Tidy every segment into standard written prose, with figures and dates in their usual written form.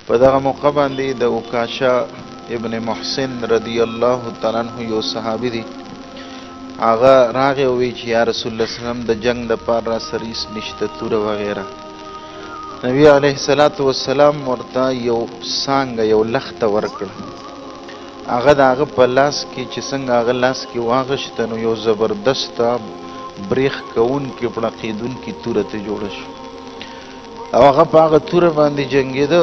په دغه موقع باندې د اوکاشا ابن محسن رضی الله تعالی عنہ یو صحابي دی، هغه راغی او وی چې یا رسول الله صلی الله علیه وسلم د جنگ د پاره را سریس نشته توره وغیره. نبی علیه الصلاۃ والسلام ورته یو څانګه یو لخته ورکړه، هغه د هغه په لاس کې چې څنګه هغه لاس کې واغشته نو یو زبردسته بریښ کوونکې پړقېدونکې توره ته جوړه شو او هغه په هغه توره باندې جنګېده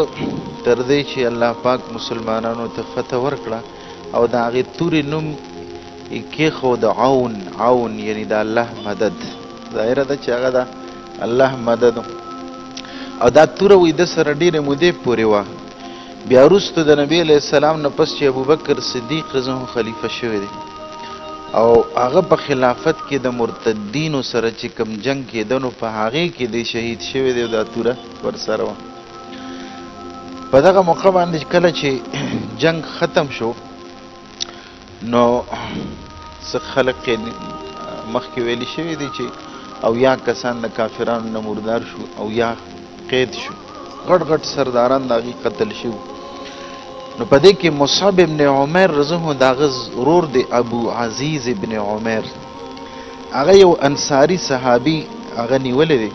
تر دې چې الله پاک مسلمانانو ته فتح ورکړه او د هغې تورې نوم یې کېښود عون، یعنی د الله مدد. ظاهره ده چې هغه د الله مدد او دا توره وی د سره ډېرې مودې پورې وه. بیا وروسته د نبي علیه السلام نه پس چې ابوبکر صدیق رضی الله عنه خلیفه شوی دی او هغه په خلافت کې د مرتدینو سره چې کوم جنگ کېده نو په هغې کې دی شهید شوی دی او دا توره ورسره وه. په دغه موقع باندې کله چې جنگ ختم شو نو څه خلق مخکې ویلي شوي دي چې او یا کسان د کافرانو نه مردار شو او یا قید شو، غټ غټ سرداران د هغې قتل شو. نو په دې کې مصعب ابن عمر رضی الله عنه د هغه ورور دی ابو عزیز ابن عمر، هغه یو انصاري صحابي هغه نیولی دی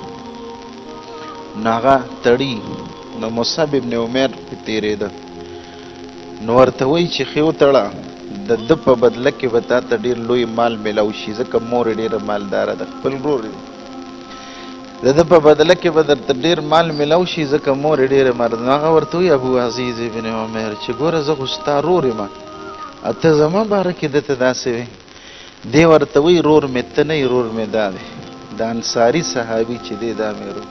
نو هغه تړي. نو مصعب ابن عمر پې تېرېده نو ورته وایي چې ښې وتړه، د ده په بدله کې به تا ته ډېر لوی مال میلاو شي ځکه مور یې ډېره مالداره ده، خپل ورور دی، د ده په بدله کې به درته ډېر مال میلاو شي ځکه مور یې ډېره مالداره. نو هغه ورته وایي ابو عزیز ابن عمر چې ګوره زه خو ستا رور یم او ته زما باره کې ده ته داسې وایي. دی ورته وایي رور مې ته نه یې، رور مې دا دی، د انصاري صحابي چې دی دا مې رور.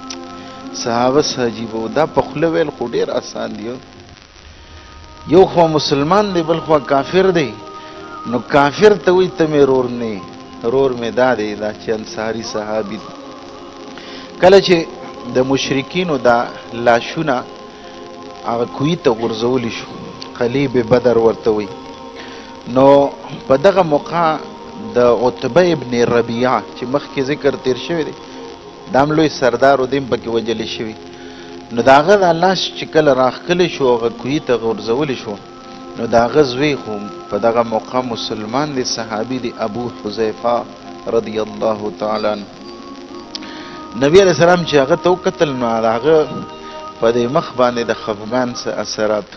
صحابه څه عجیبه و، دا په خوله ویل خو ډېر اسان دی، یو خوا مسلمان دی بل خوا کافر دی، نو کافر ته وایي ته مې رور نه یې، رور مې دا دی دا چې انصاري صحابي دی. کله چې د مشرکینو دا لاشونه هغه کوهي ته غورځولی شو، قلیب بدر ورته وایي، نو په دغه موقع د عتبه ابن ربیعه چې مخکې ذکر تیر شوی دی دا هم لوی سردار و، دی هم پکې وجلی شوي. نو د هغه دا لاس چې کله راښکلی شو هغه کوهي ته غورځولی شو نو د هغه زوی خو په دغه موقع مسلمان دی، صحابي دی ابو حذیفه رضی الله تعالی عنه. نبی علیہ السلام چې هغه ته وکتل نو هغه په دې مخ باندې د خفګان څه اثرات.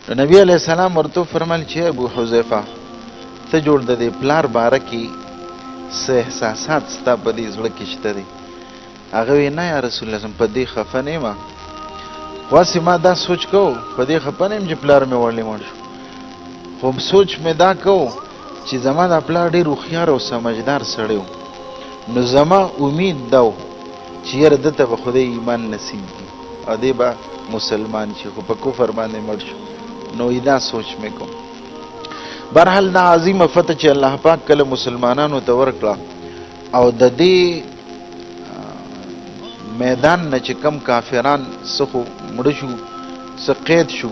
نو نبی علیہ السلام ورته فرمایل چې ابو حذیفه ته جوړ د دې پلار باره کې څه احساسات ستا په دې زړه کې شته دی؟ هغه وی نه یا رسول الله په دې خفه نه یم، خو هسې ما دا سوچ کو په دې خفه نه یم چې پلار مې وړلی مړ شو، خو سوچ مې دا کو چې زما دا پلار ډېر هوښیار او سمجدار سړی و، نو زما امید دا و چې یاره ده ته به خدای ایمان نصیب کړي او دی به مسلمان شي، خو په کفر باندې مړ شو. نو دا سوچ مې کوم. برحال دا عظیمه فتح چې الله پاک کله مسلمانانو ته ورکړه او د دې میدان نه چې کم کافران څه خو مړه شو څه قید شو،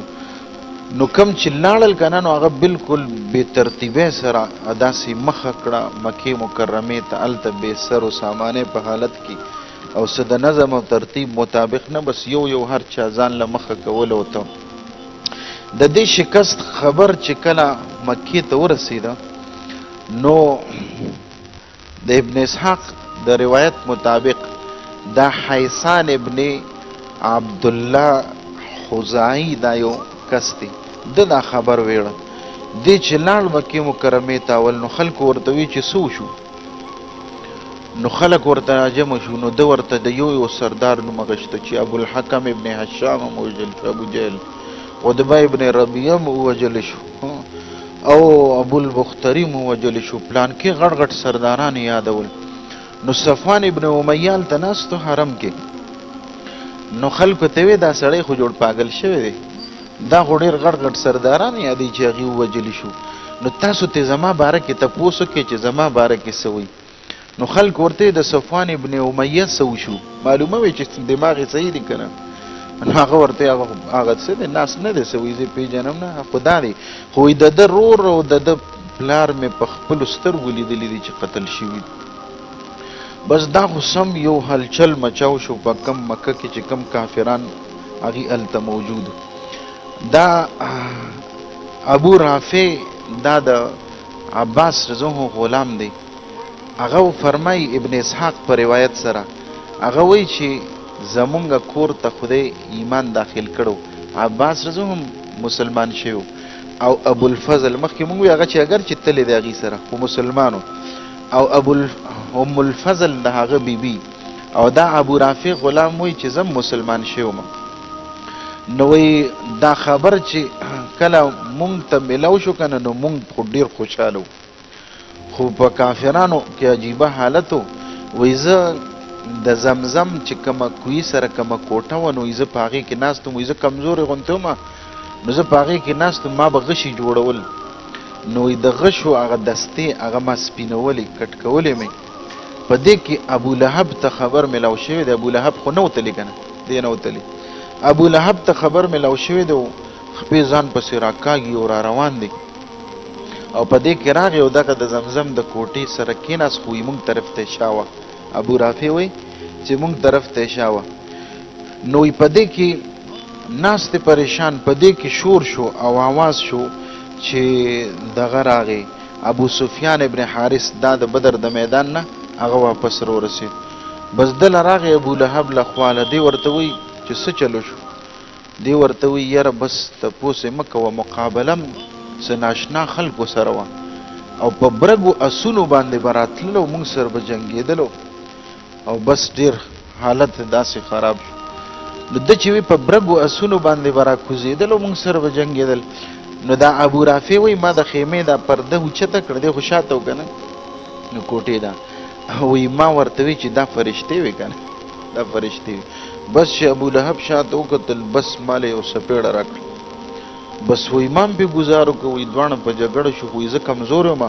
نو کم چې لاړل که نه نو هغه بلکل بې ترتیبۍ سره داسې مخه کړه مکې مکرمې ته، هلته بې سر و سامانې په حالت کې او څه د نظم او ترتیب مطابق نه، بس یو هر چا ځان له مخه کول. او ته د دې شکست خبر چې کله مکې ته ورسېده نو د ابن اسحاق د روایت مطابق دا حیسان ابن عبدالله خزاعی دا یو کس دی، ده دا خبر ویړه دی چې لاړ مکې مکرمې ته اول نو خلکو ورته وی چې څه وشو، نو خلک ورته راجمع شو، نو ده ورته د یو سردار نوم اخیسته چې ابوالحکم ابن هشام هم ووژل شو، ابو جهل، عتبه ابن ربیعه هم ووژل شو او ابوالبختري هم ووژل شو، پلانکې غټ غټ سرداران یادول. نو صفوان ابن امیه هلته ناست و حرم کې، نو خلکو ته وی دا سړی خو جوړ پاگل شوی دی، دا خو ډېر غټ غټ سرداران یادوي چې هغې ووژلي شو، نو تاسو ته زما باره کې تپوس وکړئ چې زما باره کې څه وایي. نو خلک ورته د صفوان ابن امیه څه وشو معلومه وی چې دماغ یې صحیح دی که نه، نو هغه ورته هغه څه دی ناس نه دی څه وایي زه پېژنم نه، خو دا دی خو د ده رور او د ده پلار مې په خپلو سترګو لیدلی دی چې قتل شوي. بس دا خو سم یو هلچل مچاو شو په کم مکه کې چې کم کافران هغه الته موجود. دا ابو رافع دا د عباس رضو غلام دی. هغه فرمای ابن اسحاق په روایت سره هغه وی چې زمونږ کور ته خدای ایمان داخل کړو. عباس رضو هم مسلمان شو او ابو الفضل مخکې مونږ هغه چې اگر چې تللی دی هغې سره خو مسلمانو، او ام الفضل د هغه بیبي او دا ابو رافع غلام وی چې زم مسلمان شوم. نو وی دا خبر چې کله مونږ ته ملاو شو کنه نو مونږ خو ډیر خوشاله خو په کافرانو کې عجیبه حالت وی زه د زمزم چې کومه کوی سره کومه کوټه و نو زه په هغې کې ناست وم. زه کمزورې غوندې وم نو زه په هغې کې ناست ما به غشي جوړول نو د غشو هغه دستې هغه ما سپینولې کټ کولې مې. په دې کې ابو لهب ته خبر ملاو شوی دی. ابو لهب خو نه وتلی که نه دی نه وتلی. ابو لهب ته خبر ملاو شوی دی خپې ځان پسې راکاږي او را روان دی او په دې کې راغی او دغه د زمزم د کوټې سره کېناست خو یې مونږ طرف ته شاوه. ابو رافع وی چې مونږ طرف ته شاوه نو په دې کې ناست پریشان په دې کې شور شو او आवाज شو چې دغه راغی ابو سفیان ابن حارث دا د بدر د میدان نه هغه واپس رو رسید. بس دل راغی ابو لهب له خواله دی ورته وی چې څه چلو شو. دی ورته وی یاره بس تپوس مه کوه مقابله څه ناشنا خلکو سره وه او په برګو اسونو باندې به راتللو موږ سره به جنګېدلو او بس ډیر حالت داسې خراب شو. نو ده چې وی په برګو اسونو باندې به راکوزېدلو موږ سره به جنګېدل. نو دا ابو رافع وی ما د خیمې دا پرده اوچته کړه دی خو شاته و که نه نو کوټې ده وی ما ورته وی چې دا فرشتې وي که نه دا فرشتې وي. بس چې ابو لهب شاته وکتل بس ماله یو سپېړه راکړه بس وی ما هم پې ګزار وکړه. وی دواړه په جګړه شو خو زه کمزور یم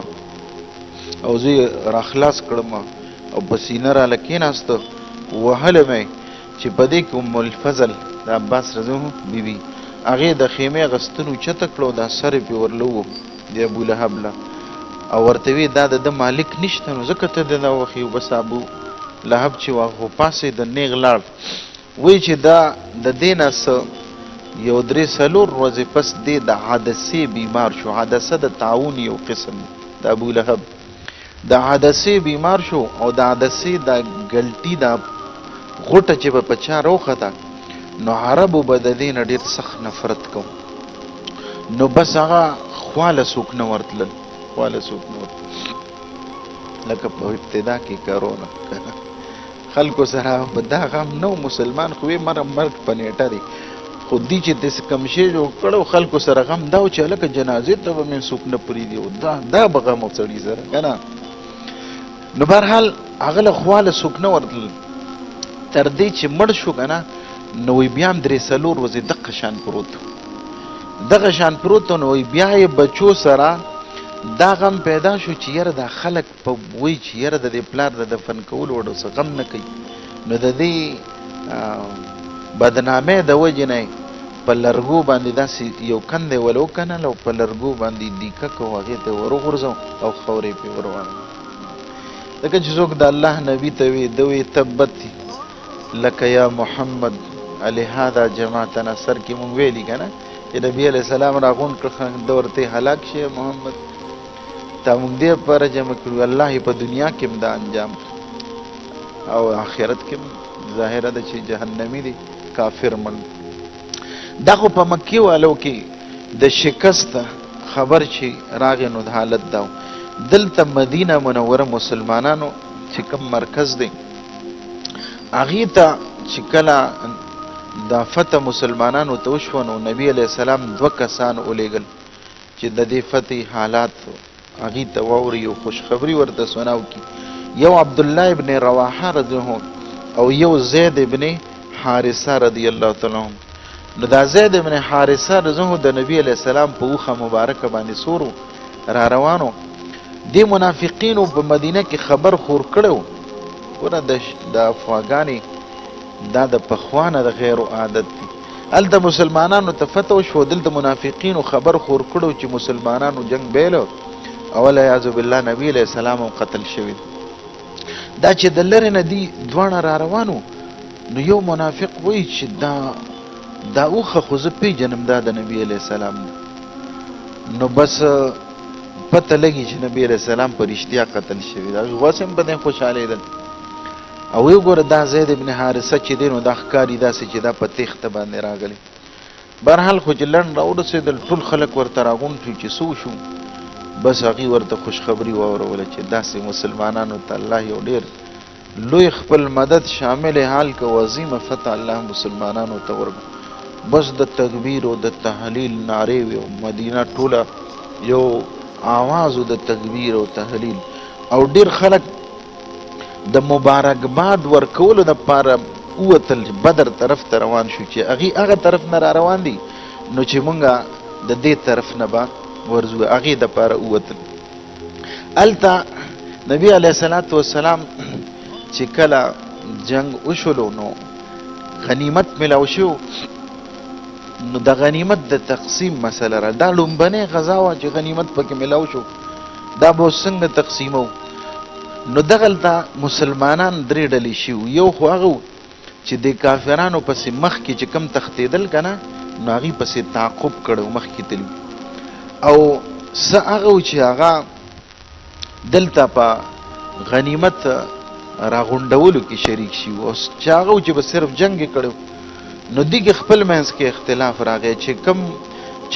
او زه یې راخلاص کړم او په سینه راله کېناسته وهلی مې چې په دې کې ام الفضل د عباس رضی بیبي هغې د خیمې غستن اوچته کړه او دا سر یې پې ورله و د ابو لهب له او ورته وی دا د مالک نشته نو ځکه ته د دا وخې بس ابو لهب چې واغه پاسې د نیغ لاړ وی چې دا د دې نه څه یو 3-4 ورځې پس دی د عدسې بیمار شو. عدسه د تعاون یو قسم د ابو لهب د عدسې بیمار شو او د عدسې د ګلټي د غوټه چې به په چا روخته نو عربو به د دې نه ډېر سخت نفرت کو نو بس هغه خواله څوک نه ورتلل خواله څوک نه ورتلل لکه په ابتدا کې کرونا خلکو سره به دا غم نو مسلمان خو یې مرګ په نیټه دی خو دی چې داسې کوم شی جوړ کړو خلکو سره غم دا و چې هلکه جنازې ته به مې څوک نه پرېږدي دا به غم و سړي سره که نه. نو بهرحال هغه له خواله څوک نه ورتلل تر دې چې مړ شو که نه نو بیا هم 3-4 ورځې دغه شان پروت نو بیا یې بچو سره دا غم پیدا شو چې یاره دا خلک په وی چې یاره د دې پلار د دفن کولو وړو څه غم نه کوي نو د دې بدنامۍ د وجې نه په لرګو باندې داسې یو کندی ول وکنل او په لرګو باندې دیکه کو هغې ته وروغورځو او خاورې پې وروانه لکه چې څوک د الله نبي ته وي ده وی تبت لکه یا محمد لهذا جماعتنا سر کې مونږ ویلي که نه چې نبي علیه السلام راغونډ کړه ده ورته هلاک شي محمد تا مونږ دې لپاره جمع کړو الله یې په دنیا کې هم دا انجام او آخرت کې ظاهره ده چې جهنمي دی کافر مړ. دا خو په مکې والو کې د شکست خبر چې راغی نو د حالت دا و. دلته مدینه منوره مسلمانانو چې کوم مرکز دی هغې ته چې کله دا فتح مسلمانانو ته وشوه نو نبي علیه السلام 2 کسان ولیږل چې د دې فتح حالات هغې ته واوري او خوشخبري ورته سناو کي. یو عبدالله ابن رواحه رضی الله او یو زید ابن حارثه رضی الله تعالی عنه. نو دا زید ابن حارثه رضی الله د نبی علیه السلام په اوښه مبارکه باندې سورو را روانو. دې منافقینو په مدینه کې خبر خور کړو ګوره د افواګانې دا د پخوانه د غیر عادت دي. هلته مسلمانانو ته فتح وشو دلته منافقینو خبر خور کړو چې مسلمانانو جنگ بیلو او والعیاذ بالله نبی علیه السلام هم قتل شوی. دا چې د لرې نه دي دواړه را روانو نو یو منافق وایي چې دا دا اوخه خو زه پیژنم دا د نبی علیه السلام ده. نو بس پته لګي چې نبی علیه السلام په رښتیا قتل شوي دا اوس هم په دې خوشحالېدل. او یو ګوره دا زید ابن حارثه چې دی نو دا ښکاري داسې چې دا په تیښته باندې راغلی. بهرحال خو چې لنډ راورسېدل ټول خلک ورته راغونډ شو چې څه وشو. بس هغې ورته خوشخبري واوروله چې داسې مسلمانانو ته الله یو ډېر لوی خپل مدد شامل حال که عظیمه فتح الله مسلمانانو ته ورکړو. بس د تکبیر او د تحلیل نارې وې او مدینه ټوله یو آواز د تکبیر او تحلیل او ډېر خلک د مبارکباد ورکولو دپاره ووتل بدر طرف ته روان شو چې هغې هغه طرف نه را روان دي نو چې مونږ د دې طرف نه به ورځو هغې دپاره ووتل. هلته نبي علیه الصلاة والسلام چې کله جنگ وشولو نو غنیمت میلاو شو نو د غنیمت د تقسیم مسله را دا لومبنۍ غذا وه چې غنیمت پکې میلاو شو دا به څنګه تقسیمو. نو دغلته مسلمانان درې ډلې شي یو خو هغه چې د کافرانو پسې مخکې چې کم تښتېدل که نه نو هغې پسې تعقب کړی مخکې تلي او څه هغه چې هغه دلته په غنیمت راغونډولو کې شریک شي او چې هغه چې به صرف جنګ یې کړی نو دې کې خپل منځ کې اختلاف راغی چې کم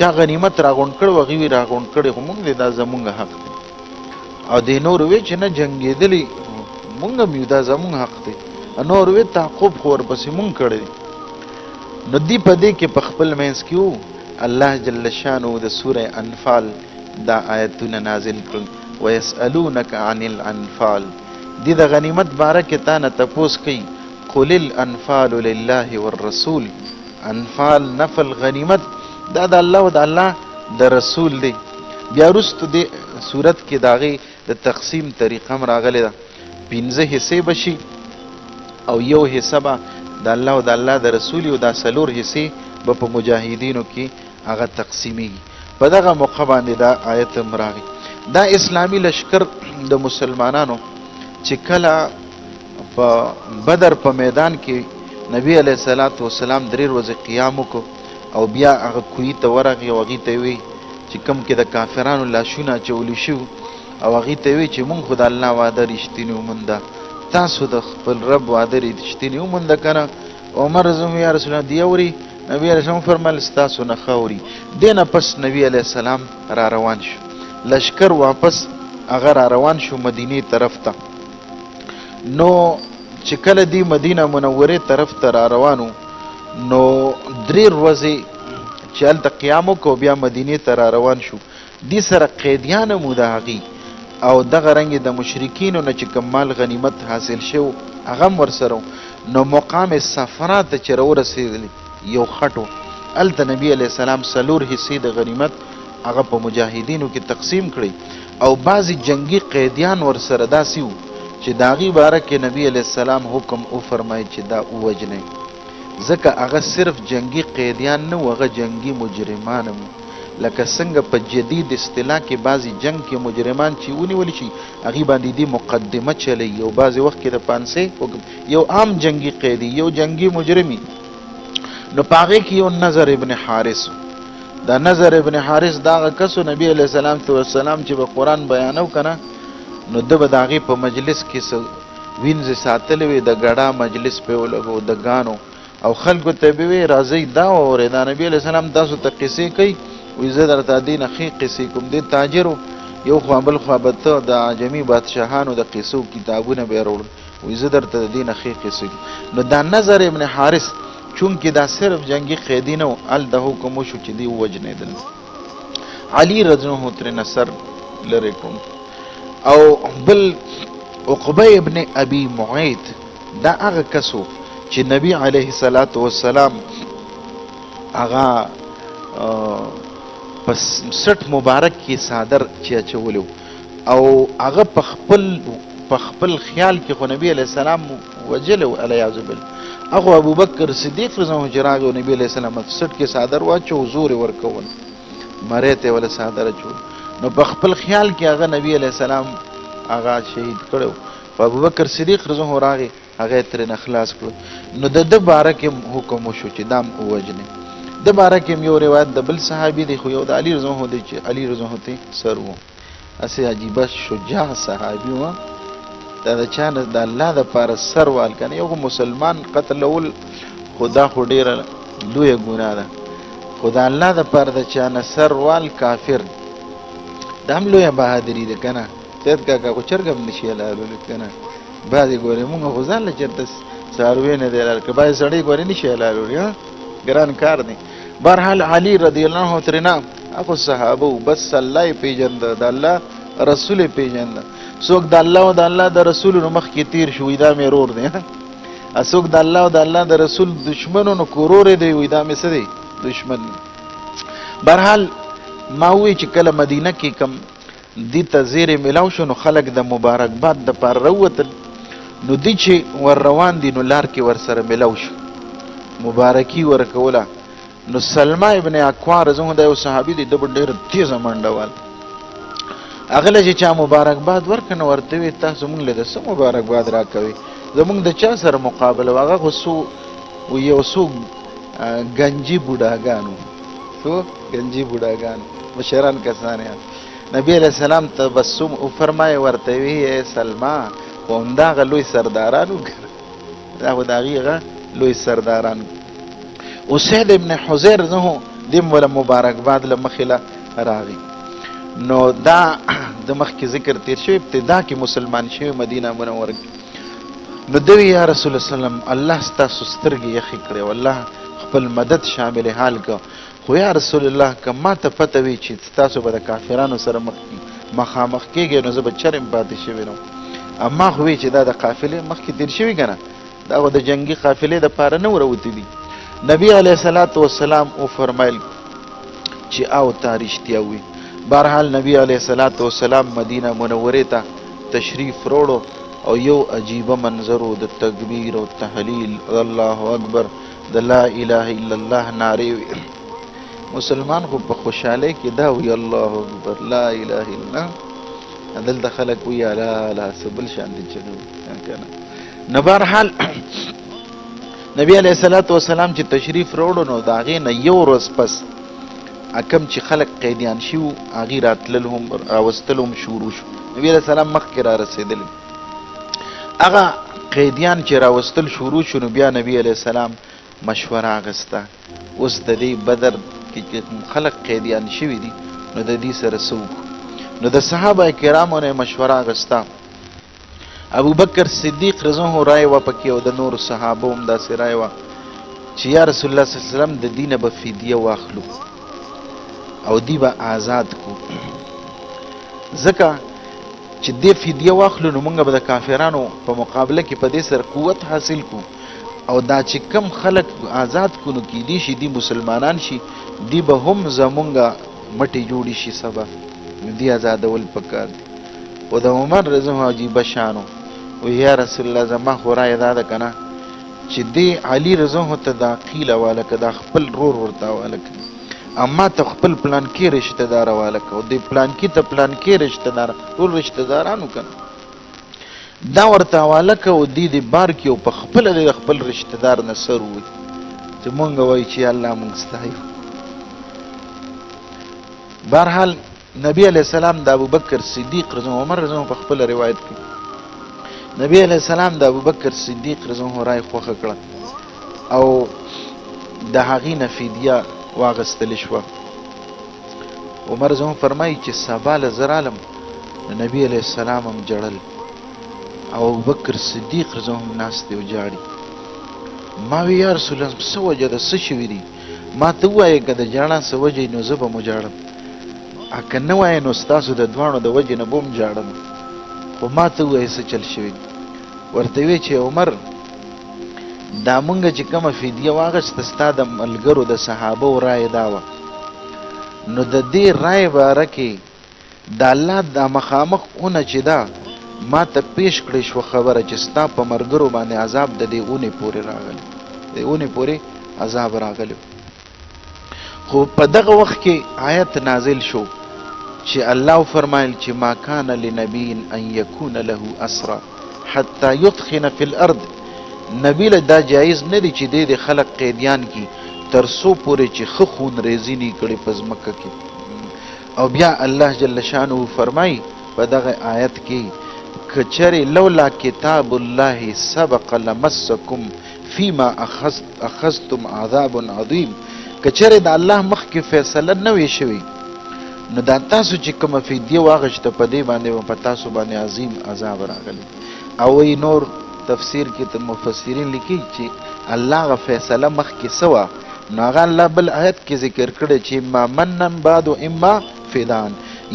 چا غنیمت راغونډ کړی و هغې وی راغونډ کړی خو مونږ دی دا زمونږ حق دی او دې نور وی چې نه جنګېدلي مونږ هم یو دا زمونږ حق دی نور وی تعقب خو ورپسې مونږ کړی نو دې په دې کې په خپل منځ کې وو. الله جل شانو د سوره انفال دا آیتونه نازل کړل ویسألونک عن الانفال دې د غنیمت باره کې تا نه تپوس کوي قل الانفال لله والرسول. انفال نفل غنیمت دا د الله او د الله د رسول دی. بیا وروسته دې صورت کې د هغې د تقسیم طریقه هم راغلې ده 15 حصې به شي او یو حصه به د الله او د الله د رسول او دا 4 حصې به په مجاهدینو کې هغه تقسیمیږي. په دغه موقع باندې دا آیت هم راغی. دا اسلامي لشکر د مسلمانانو چې کله په بدر په میدان کې نبی علیه الصلاة والسلام 3 ورځې قیام وکړو او بیا هغه کوهي ته ورغی او هغې ته وی چې کوم کې د کافرانو لاشونه اچولی شو او هغې ته وی چې مونږ خو د الله وعده رښتینې ومونده تاسو د خپل رب وعده رښتینې ومونده که نه. عمر رضی یا رسول الله دی اوري نبی علیه السلام فرمایل ستاسو نه ښه اوري. دې نه پس نبی علیه السلام را روان شو لشکر واپس هغه را روان شو مدینې طرف ته. نو چې کله دی مدینه منورې طرف ته را روانو نو 3 ورځې چې هلته قیام وکړو بیا مدینې ته را روان شو. دې سره قیدیان هم د هغې او دغه رنګې د مشرکینو نه چې کوم مال غنیمت حاصل شو هغه هم ورسره نو مقام صفرا ته چې راورسېدلې یو خټ و هلته نبي علیه السلام 4 حصې د غنیمت هغه په مجاهدینو کې تقسیم کړی او بعضې جنگي قیدیان ورسره داسې وو چې د هغې باره کې نبي علیه السلام حکم وفرمایي چې دا ووجنئ ځکه هغه صرف جنگي قیدیان نه و هغه جنگي مجرمان هم لکه څنګه په جدید اصطلاح کې بعضې جنگ کې مجرمان چې ونیول شي هغې باندې دې مقدمه چلی او بعضې وخت کې د پانسۍ حکم یو عام جنگي قیدي یو جنگي مجرمي نو په هغې کې یو نظر ابن حارث دا نظر ابن حارث دا هغه کس و نبي علیه السلام چې به قرآن بیانو که نه نو ده به د هغې په مجلس کې څه وینځې ساتلې وې د ګډا مجلس پې ولګو د ګانو او خلکو ته به وی راځئ دا واورئ دا نبي علیه السلام تاسو ته قصې کوي وایي زه درته دې نه ښې قصې کوم دې تاجر و یو خوا بل خوا به ته د عجمي بادشاهانو د قصو کتابونه به یې راوړل وایي زه درته د دې نه ښې قصې کوم. نو دا نظر ابن حارث چونکې دا صرف جنگي قیدي نه و هلته حکم وشو چې دې ووجنېدل. علي رضی الله ترې نصر لرې کوم او بل عقبه ابن ابي معيط دا هغه کس و چې نبی علیه الصلاة والسلام هغه په 60 مبارک کې صادر چې اچولی او هغه په خپل خیال کې خو نبی علیه السلام وجلی و علیاذ بالله هغه ابوبکر صدیق رضی الله عنه راغی او نبی علیه السلام 60 کې صادر واچو زور یې ورکول مرې ته ولا صادر اچول نو په خپل خیال کې هغه نبی علیه السلام هغه شهید کړو. په ابوبکر صدیق رضی الله عنه راغی هغه ترې نه خلاص کړو. نو د ده باره کې حکم وشو چې دام ووجنې. د باره کې یو روایت د بل صحابي دی، خو یو د علي رضی الله عنه دی چې علي رضی الله عنه ته سر و. هسې عجیبه شجاع صحابي و. دا د چا نه د الله دپاره سر وال که نه. یو مسلمان قتلول خدا خو ډېره لویه ګناه ده، خو د الله دپاره د چا نه سر وال کافر دا هم لویه بهادري ده که نه. سید کاکا خو چرګ هم نشي حلالولی که نه. بعضې ګورې مونږ خو ځان له چېرته څاروی نه دی حلال که بعضې سړی ګورې نشي حلالولی. ګران کار دی. بهرحال علي رضی الله عنه ترېنه هغو صحابه و، بس الله یې پېژنده، د الله رسول یې پېژنده. څوک د الله او د الله د رسولو مخکې تیر شو وي دا مې رور دی، څوک د الله او د الله د رسول دشمنو نو کورور دی وي دا مې څه دی دشمن. بهرحال ما ووی چې کله مدینه کې کم دې ته زیرې میلاو شو نو خلک د مبارکباد دپاره راووتل. نو دی چې ور روان دي نو لار کې ورسره میلاو شو، مبارکي ورکوله. نو سلمه ابن اکوا رضی الله عنه دا یو صحابي دی، ده به ډېره تیزه منډه وال. هغه له چې چا مبارکباد ورکړه نو ورته ویې تاسو مونږ له د څه مبارکباد راکوئ، زمونږ د چا سره مقابله وه. هغه خو یو څو ګنجي بوډاګانو، څو ګنجي بوډاګانو مشران کسان یې. نبی علیه السلام تبسم وفرمایه ورته ویې سلما خو همدغه لوی سرداران و که دا خو د هغې هغه لوی سرداران. اسید ابن حضیر نه دیم وله مبارکباد له مخې له راغی. نو دا د مخکې ذکر تیر شوی ابتدا کې مسلمان شوی مدینه منوره کې. نو دوی یا رسول الله سلم الله ستاسو سترګې یخې کړې او الله خپل مدد شامل حال که، خو یا رسول الله که ما ته پته وي چې ستاسو به د کافرانو سره مخامخ کېږئ نو زه به چرم پاتې شوی نو. اما خو وی چې دا د قافلې مخکې تیر شوي که نه، دا خو د جنګي قافلې دپاره نه وروتي دي. نبی علیه الصلاة والسلام وفرمیل چې او تا رښتیا وي. بهرحال نبی علیه الصلاة والسلام مدینه منورې ته تشریف روړو او یو عجیبه منظر و د تکبیر او تحلیل الله اکبر د لا اله الا الله نارې وي. مسلمان خو په خوشحالۍ کې دا وي الله اکبر لا اله الا الله، دلته خلک وي الا لا څه بل شان دي چې کنه. نو بهرحال نبی علیه الصلاة والسلام چې تشریف روړو نو د هغې نه یو ورځ پس کم چې خلک قیدیان شوي هغې راتلل هم راوستل هم شروع شو. نبی علیه السلام مخکې را رسېدلی، هغه قیدیان چې راوستل شروع شو نو بیا نبی علیه السلام مشوره اخیسته اوس د دې بدر کې چې خلک قیدیان شوي دي نو د دې سره څه وکړو. نو د صحابه کرامو نه مشوره اخیسته. ابو بکر صدیق رضی الله عنه رای وه پکې او د نورو صحابو هم داسې رای وه چې یا رسول الله صلی الله علیه وسلم د دې نه به فدیه واخلو او دی به آزاد کو، ځکه چې دې فدیه واخلو نو موږ به د کافرانو په مقابله کې په دې سره قوت حاصل کو، او دا چې کم خلک آزاد کو نو کیدی شي دی مسلمانان شي، دی به هم زمونږ مټې جوړې شي سبا، دی آزادول پکار دی. او د عمر رضی الله عنه عجیبه شانو و یا رسول الله زما خو رایه دا ده که نه چې دی علي رضی الله عنه ته دا قیل حواله که دا خپل رور ورته حواله که، اما ته خپل پلانکي رشته دار حواله که، او دی پلانکي ته پلانکي رشته دار ټول رشته دارانو که دا ورته حواله که او دی د بار کې او په خپله د خپل رشته دار نه سر ووي چې مونږ وایو چې الله مونږ ستایو. بهرحال نبی علیہ السلام د ابوبکر صدیق رضی الله عمر رضی الله په خپل روایت کې نبی علیہ السلام د ابوبکر صدیق رضی الله رای خوښه کړه او د هغې نه فدیه واغستل شوه. عمر رضی الله فرمایي چې سبا له زه رالم نبی علیہ السلام هم جړل او ابوبکر صدیق رضی الله ناست دی او جاړي. ما وی یا رسول الله څه وجه ده څه شوي دي؟ ما ته ووایه که د جاړه څه وجه نو زه به مو جاړم، که نه وایې نو ستاسو د دواړو د وجې نه به هم جاړم، خو ما ته ووایه څه چل شوي. ورته وی چې عمر دا مونږ چې کومه فدیه واخیسته ستا د ملګرو د صحابو رایې دا وه، نو د دې رایې باره کې د الله دا مخامخ اونه چې ده ما ته پیش کړې شوه خبره چې ستا په ملګرو باندې عذاب د دې اونې پورې راغلی، د اونې پورې عذاب راغلی. خو په دغه وخت کې آیت نازل شو چې الله فرمایل چې ما کان لنبی ان یکون له اسرا حتی یثخن فی الارض نبی له دا جایز نه دی چې د خلق قیدیان کی تر سو پورې چې خ خون ریزی نه کړي پز مکه کې. او بیا الله جل شانه فرمای په دغه آیت کې کچری لولا کتاب الله سبق لمسکم فيما اخذتم عذاب عظیم، کچری د الله مخ کې فیصله نه وي شوی نو دا تاسو چې کوم فدیه واغشته په دې باندې په تاسو باندې عظیم عذاب راغلی. او وی نور تفسیر کې ته مفسرین لیکي چې الله غ فیصله مخ کې سوا نو هغه الله بل آیت کې ذکر کړی چې ما منن بعد اما فدان،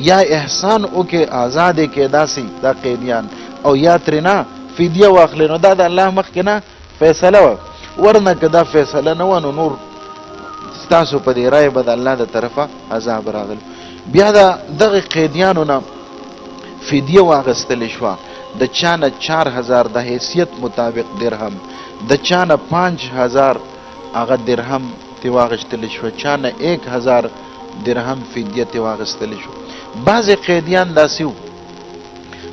یا احسان او کې آزاد کې داسي دا قیدیان او یا ترنا فدیه واخلي نو دا د الله مخ کې نه فیصله ورنه که دا فیصله نه و نو نور ستاسو په دې رای به د الله د طرفه عذاب راغلی. بیا دغه قیدیانو نه فدیه واغستلی شوه، د چا نه 4000 د حیثیت مطابق درهم، د چا نه 5000 هغه درهم ترې واغېستلی شوه، چا نه 1000 درهم فدیه ترې واغېستلی شوه. بعضې قیدیان داسې وو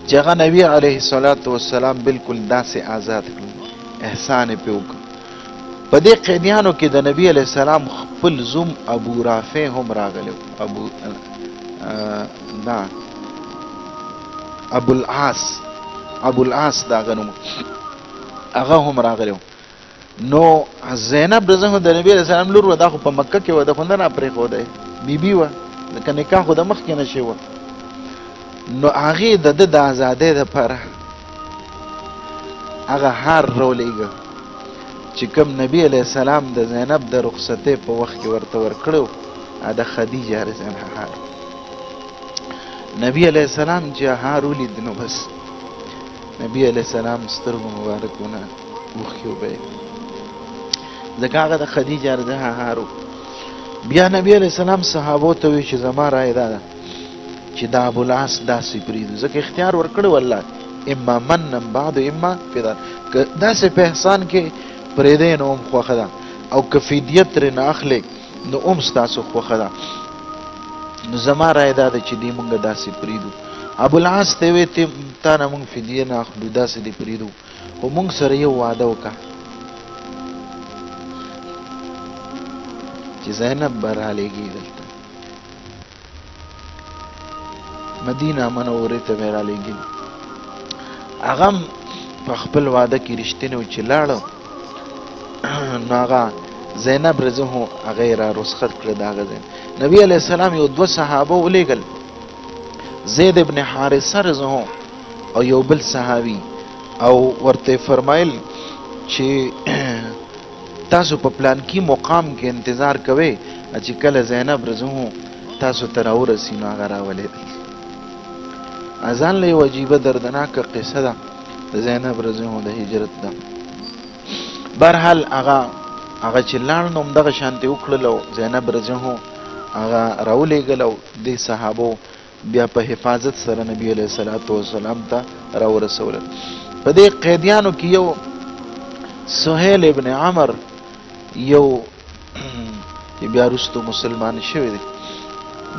چې هغه نبي علیه الصلاة والسلام بلکل داسې آزاد کړل، احسان یې پرې وکړ. په دې قیدیانو کې د نبی علیه السلام خپل زوم ابو رافع هم راغلی، ابو العاص دا هغه نوم هغه هم راغلی. نو زینب رضی الله د نبی علیه السلام لور وه، دا خو په مکه کې وه، د خو نه پرېښودی، بیبي وه، ځکه نکاح خو د مخکې نه شوی وه. نو هغې د ده د ازادۍ دپاره هغه هار راولېږه چې کوم نبی علیه السلام د زینب د رخصتۍ په وخت کې ورته ورکړی و، د خدیجه رضی الله عنها هار. نبی علیه السلام چې هار ولید نو بس نبی علیه السلام سترګو مبارکونه اوښکې وبهېدې، ځکه هغه د خدیجه رضی الله عنها هار و. بیا نبی علیه السلام صحابو ته وی چې زما رایه دا ده چې دا ابوالعاص داسې پرېږدو، ځکه اختیار ورکړی و الله اما منن بعد اما فدان، که داسې په احسان کې پرېږدی نو هم خوښه ده، او که فدیه ترې نه اخلئ نو هم ستاسو خوښه ده. نو زما رایه دا ده چې دې مونږ داسې پرېږدو. ابوالعاص ته یې ویې تا نه مونږ فدیه نه اخلو، داسې دې پرېږدو، خو مونږ سره یو وعده وکړه چې زینب به رالېږي دلته مدینه منورې ته به یې رالېږي. هغه هم په خپل واده کې رښتینی و چې لاړه نو هغه زینب رضی الله هغه یې را رخصت کړه د هغه ځای. نبي علیه السلام یو 2 صحابه ولېږل، زید ابن حارثه رضی الله او یو بل صحابي، او ورته فرمایل چې تاسو په پلانکي مقام کې انتظار کوئ چې کله زینب رضی الله تاسو ته راورسي نو هغه راولېږئ. ځان له یو عجیبه دردناکه قصه ده د زینب رضی الله د هجرت ده. برحال هغه چې لاړ نو همدغه شانتې وکړل او زینب رضی الله هغه راولېږل او دې صحابو بیا په حفاظت سره نبی علیه الصلاة والسلام ته راورسولل. په دې قیدیانو کې یو سهیل ابن عمر یو چې بیا وروسته مسلمان شوی دی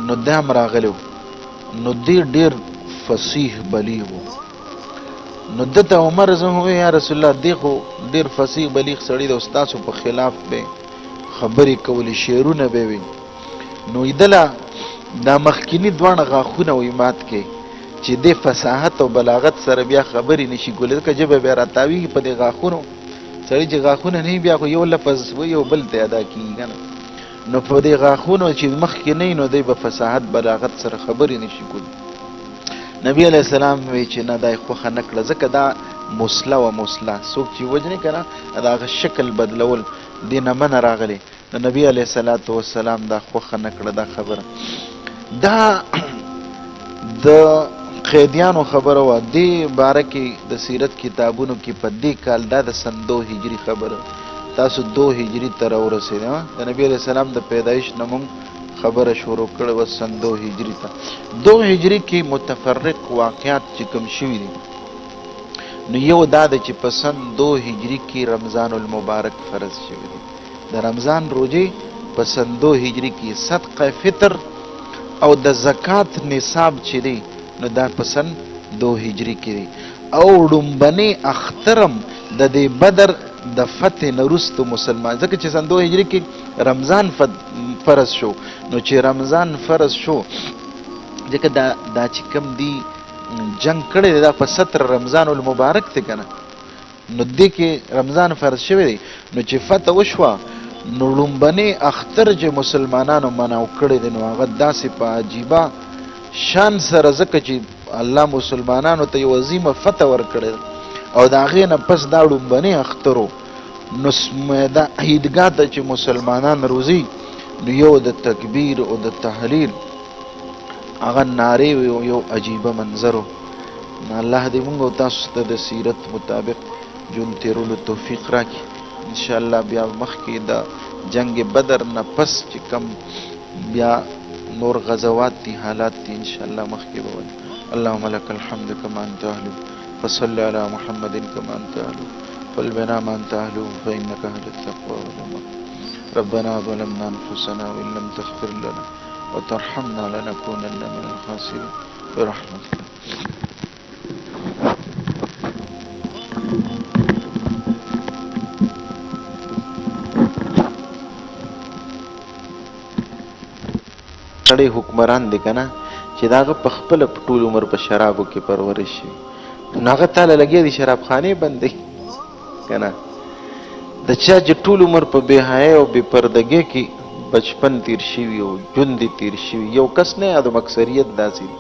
نو دا هم راغلی و. نو دې ډېر فصیح بلیغ و. نو ده ته عمر رضی الله عنه یا رسول الله دی خو ډېر فصیح بلیغ سړی دی او ستاسو په خلاف به خبرې کولې، شعرونه به وي. نو دله دا مخکینی دواړه غاښونه وی مات کې چې د فصاحت او بلاغت سره بیا خبرې نشي کولی، ځکه ژبه بیا راتاویږي په دې غاښونو. سړی چې غاښونه نه بیا خو یو لفظ و یو بل ته ادا کېږي که نه. نو په دې غاښونو چې مخکې نه نو دی به فصاحت بلاغت سره خبرې نشي کولی. نبی علیه السلام وی چې نه دا یې خوښه نه کړه، ځکه دا مسله و مسله څوک چې وجنې که نه د هغه شکل بدلول دې نه منه راغلی. نو نبی علیه الصلاة والسلام دا خوښه نه کړه دا خبره. دا د قیدیانو خبره وه. دې باره کې د سیرت کتابونو کې په دې کال دا د سن 2 هجري خبره، تاسو 2 هجري ته راورسېدی. د نبي علیه السلام د پیدایش نه مونږ خبره شروع کړې وه سن 2 هجري ته. 2 هجري کې متفرق واقعات چې کوم شوي دي نو یو دا ده چې په سن 2 هجري کې رمضان المبارک فرض شوی دی. د رمضان روزې په سن 2 هجري کې صدقه فطر او د زکات نصاب چې دی نو دا په سن 2 هجري کې دی. او ډومبنې اخترم د دې بدر د فتح نه وروسته مسلمان، ځکه چې سن 2 هجري کې رمضان فرض شو، نو چې رمضان فرض شو ځکه دا چې کوم دی جنگ کړی دی دا په 17 رمضان المبارک دی که نه، نو دې کې رمضان فرض شوی دی. نو چې فتح وشوه نو لومبنې اختر چې مسلمانانو مناو کړی دی نو هغه داسې په عجیبه شان سره، ځکه چې الله مسلمانانو ته یو عظیمه فتح ورکړې او د هغې نه پس دا لومبنې اختر نو دا عیدګاه ته چې مسلمانان روځي نو یو د تکبیر او د تحلیل هغه نارې وي، یو عجیبه منظر و. الله دې موږ او تاسو ته د سیرت مطابق ژوند تېرولو توفیق راکړي. انشاءالله بیا مخکې د جنگ بدر نه پس چې کم بیا نور غزوات دي حالات دي انشاءالله مخکې به وایي. اللهم لك الحمد كما انت اهله فصل على محمد كما انت اهله فالبنا ما انت اهله فانك اهل التقوى والامة. ربنا ظلمنا انفسنا وان لم تغفر لنا وترحمنا لنكونن من الخاسرين برحمتك. سړی حکمران دی که نه چې د هغه په خپله په ټول عمر په شرابو کې پرورش شي، نو هغه تاله لګیا دي شراب خانې بندوي که نه. د چا چې ټول عمر په بېحیایۍ او بې پردګۍ کې بچپن تیر شوي او ژوند یې تیر شوي، یو کس نه یادوم، اکثریت داسې دي.